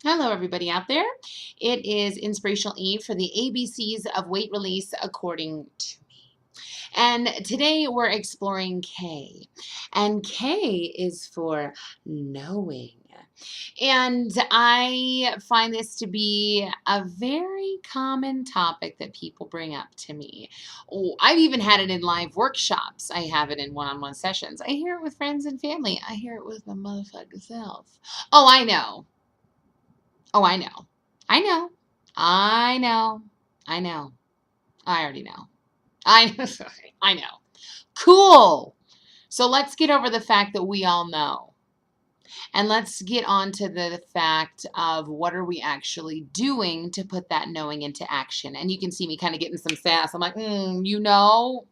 Hello, everybody out there. It is Inspirational Eve for the ABCs of weight release according to me. And today we're exploring K. And K is for knowing. And I find this to be a very common topic that people bring up to me. Oh, I've even had it in live workshops. I have it in one-on-one sessions. I hear it with friends and family. I hear it with my motherfucking self. Oh, I know. Oh, I know. I know. I know. I know. I already know. I I know. Cool. So let's get over the fact that we all know. And let's get on to the fact of what are we actually doing to put that knowing into action. And you can see me kind of getting some sass. I'm like, you know,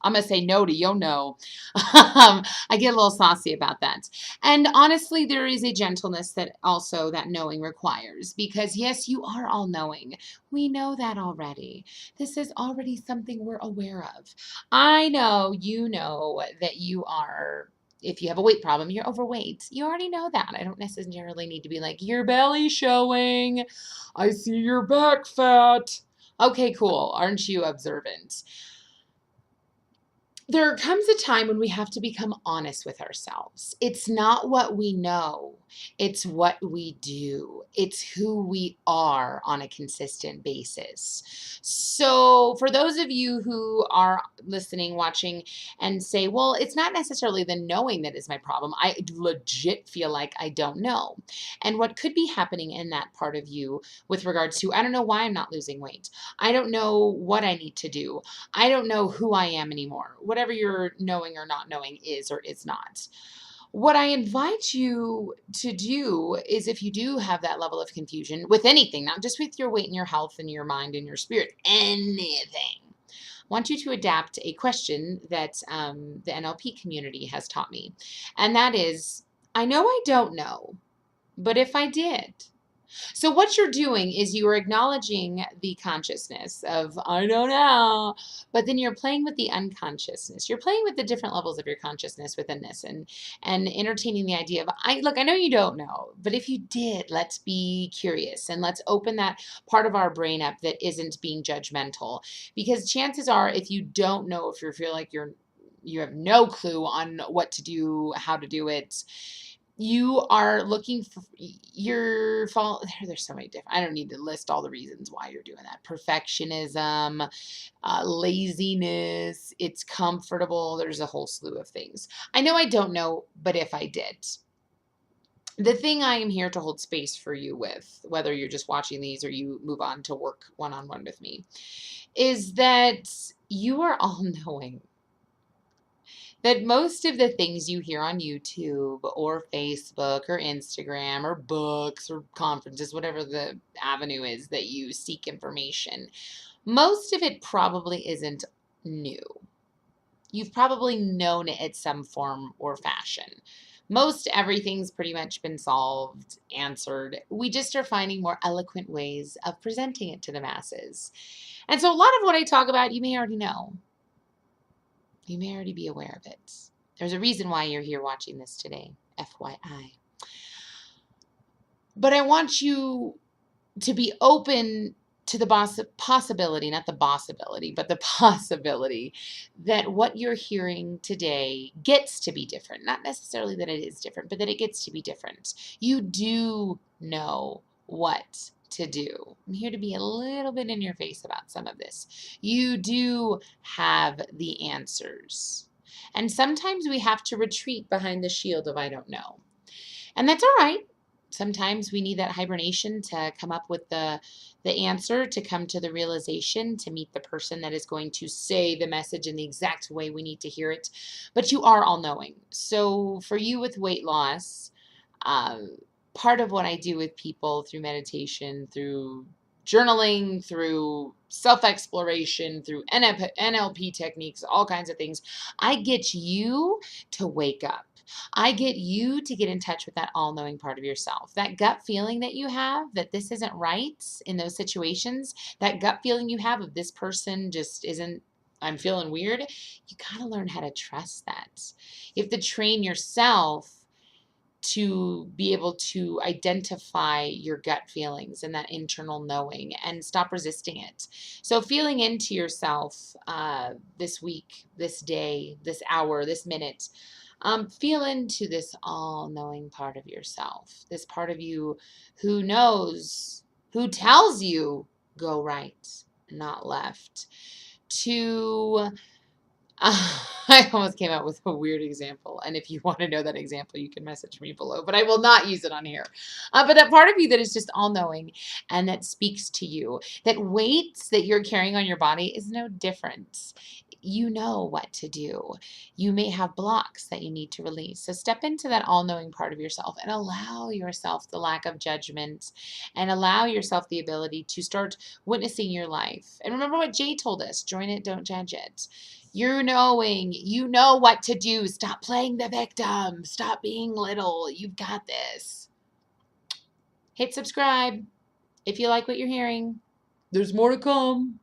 I'm going to say no to yo no. I get a little saucy about that. And honestly, there is a gentleness that also that knowing requires because yes, you are all knowing. We know that already. This is already something we're aware of. I know you know that you are if you have a weight problem, you're overweight. You already know that. I don't necessarily need to be like, your belly showing. I see your back fat. Okay, cool. Aren't you observant? There comes a time when we have to become honest with ourselves. It's not what we know, it's what we do. It's who we are on a consistent basis. So, for those of you who are listening, watching, and say, well, it's not necessarily the knowing that is my problem. I legit feel like I don't know. And what could be happening in that part of you with regards to, I don't know why I'm not losing weight. I don't know what I need to do. I don't know who I am anymore. Whatever your knowing or not knowing is or is not. What I invite you to do is if you do have that level of confusion with anything, not just with your weight and your health and your mind and your spirit, anything. I want you to adapt a question that the NLP community has taught me. And that is, I know I don't know, but if I did, so what you're doing is you are acknowledging the consciousness of I don't know, but then you're playing with the unconsciousness. You're playing with the different levels of your consciousness within this and entertaining the idea of I know you don't know, but if you did, let's be curious and let's open that part of our brain up that isn't being judgmental. Because chances are if you don't know, if you feel like you have no clue on what to do, how to do it, you are looking for your fault. There's so many different. I don't need to list all the reasons why you're doing that. Perfectionism, laziness, it's comfortable. There's a whole slew of things. I know I don't know, but if I did, the thing I am here to hold space for you with, whether you're just watching these or you move on to work one on one with me, is that you are all knowing that most of the things you hear on YouTube or Facebook or Instagram or books or conferences, whatever the avenue is that you seek information, most of it probably isn't new. You've probably known it at some form or fashion. Most everything's pretty much been solved, answered. We just are finding more eloquent ways of presenting it to the masses. And so a lot of what I talk about, you may already know. You may already be aware of it. There's a reason why you're here watching this today, FYI. But I want you to be open to the possibility, not the bossability, but the possibility that what you're hearing today gets to be different. Not necessarily that it is different, but that it gets to be different. You do know what to do. I'm here to be a little bit in your face about some of this. You do have the answers. And sometimes we have to retreat behind the shield of I don't know. And that's all right. Sometimes we need that hibernation to come up with the answer, to come to the realization, to meet the person that is going to say the message in the exact way we need to hear it. But you are all knowing. So for you with weight loss, part of what I do with people through meditation, through journaling, through self-exploration, through NLP techniques, all kinds of things, I get you to wake up. I get you to get in touch with that all-knowing part of yourself. That gut feeling that you have that this isn't right in those situations, that gut feeling you have of this person just isn't, I'm feeling weird, you got to learn how to trust that. You have to train yourself to be able to identify your gut feelings and that internal knowing and stop resisting it. So, feeling into yourself this week, this day, this hour, this minute, feel into this all knowing part of yourself, this part of you who knows, who tells you go right, not left. To I almost came out with a weird example. And if you want to know that example, you can message me below, but I will not use it on here. But that part of you that is just all knowing and that speaks to you, that weight that you're carrying on your body is no different. You know what to do. You may have blocks that you need to release. So step into that all knowing part of yourself and allow yourself the lack of judgment and allow yourself the ability to start witnessing your life. And remember what Jay told us, join it, don't judge it. You're knowing, you know what to do. Stop playing the victim. Stop being little. You've got this. Hit subscribe if you like what you're hearing. There's more to come.